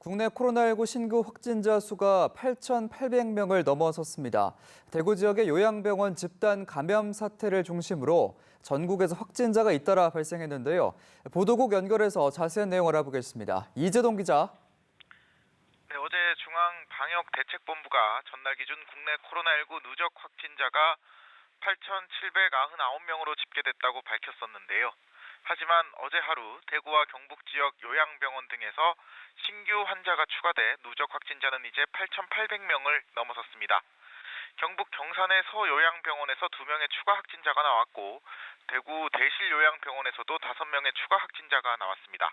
국내 코로나19 신규 확진자 수가 8,800명을 넘어섰습니다. 대구 지역의 요양병원 집단 감염 사태를 중심으로 전국에서 확진자가 잇따라 발생했는데요. 보도국 연결해서 자세한 내용 알아보겠습니다. 이재동 기자. 네, 어제 중앙방역대책본부가 전날 기준 국내 코로나19 누적 확진자가 8,799명으로 집계됐다고 밝혔었는데요. 하지만 어제 하루 대구와 경북 지역 요양병원 등에서 신규 환자가 추가돼 누적 확진자는 이제 8,800명을 넘어섰습니다. 경북 경산의 서요양병원에서 2명의 추가 확진자가 나왔고 대구 대실요양병원에서도 5명의 추가 확진자가 나왔습니다.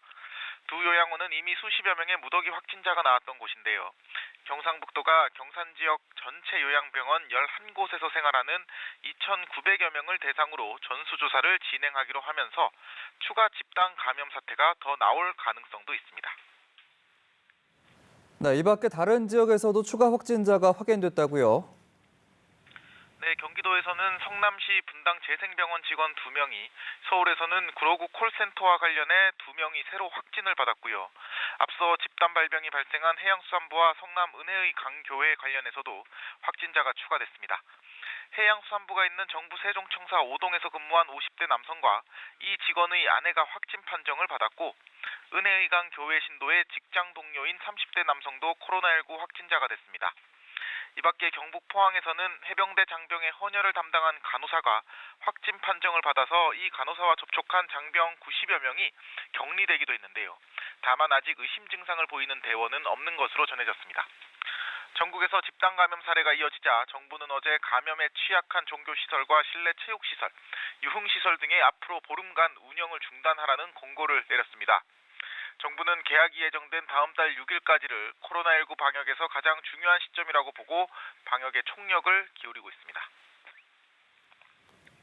두 요양원은 이미 수십여 명의 무더기 확진자가 나왔던 곳인데요. 경상북도가 경산 지역 전체 요양병원 11곳에서 생활하는 2,900여 명을 대상으로 전수조사를 진행하기로 하면서 추가 집단 감염 사태가 더 나올 가능성도 있습니다. 네, 이 밖에 다른 지역에서도 추가 확진자가 확인됐다고요? 네, 경기도에서는 성남시 분당 재생병원 직원 2명이, 서울에서는 구로구 콜센터와 관련해 2명이 새로 확진을 받았고요. 앞서 집단 발병이 발생한 해양수산부와 성남 은혜의 강교회 관련해서도 확진자가 추가됐습니다. 해양수산부가 있는 정부 세종청사 5동에서 근무한 50대 남성과 이 직원의 아내가 확진 판정을 받았고, 은혜의 강 교회 신도의 직장 동료인 30대 남성도 코로나19 확진자가 됐습니다. 이 밖에 경북 포항에서는 해병대 장병의 헌혈을 담당한 간호사가 확진 판정을 받아서 이 간호사와 접촉한 장병 90여 명이 격리되기도 했는데요. 다만 아직 의심 증상을 보이는 대원은 없는 것으로 전해졌습니다. 전국에서 집단 감염 사례가 이어지자 정부는 어제 감염에 취약한 종교시설과 실내 체육시설, 유흥시설 등의 앞으로 보름간 운영을 중단하라는 공고를 내렸습니다. 정부는 개학이 예정된 다음 달 6일까지를 코로나19 방역에서 가장 중요한 시점이라고 보고 방역에 총력을 기울이고 있습니다.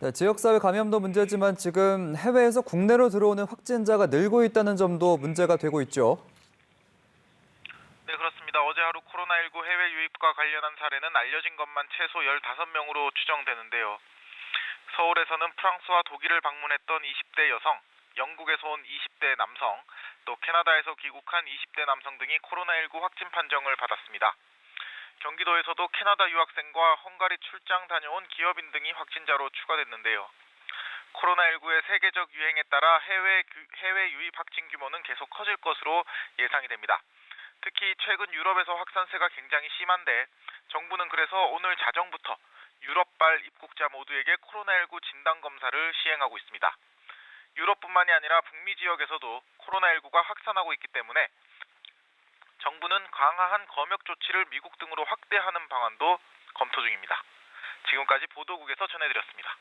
네, 지역사회 감염도 문제지만 지금 해외에서 국내로 들어오는 확진자가 늘고 있다는 점도 문제가 되고 있죠. 네, 그렇습니다. 어제 하루 코로나19 해외 유입과 관련한 사례는 알려진 것만 최소 15명으로 추정되는데요. 서울에서는 프랑스와 독일을 방문했던 20대 여성, 영국에서 온 20대 남성, 또 캐나다에서 귀국한 20대 남성 등이 코로나19 확진 판정을 받았습니다. 경기도에서도 캐나다 유학생과 헝가리 출장 다녀온 기업인 등이 확진자로 추가됐는데요. 코로나19의 세계적 유행에 따라 해외 유입 확진 규모는 계속 커질 것으로 예상이 됩니다. 특히 최근 유럽에서 확산세가 굉장히 심한데 정부는 그래서 오늘 자정부터 유럽발 입국자 모두에게 코로나19 진단검사를 시행하고 있습니다. 유럽뿐만이 아니라 북미 지역에서도 코로나19가 확산하고 있기 때문에 정부는 강화한 검역 조치를 미국 등으로 확대하는 방안도 검토 중입니다. 지금까지 보도국에서 전해드렸습니다.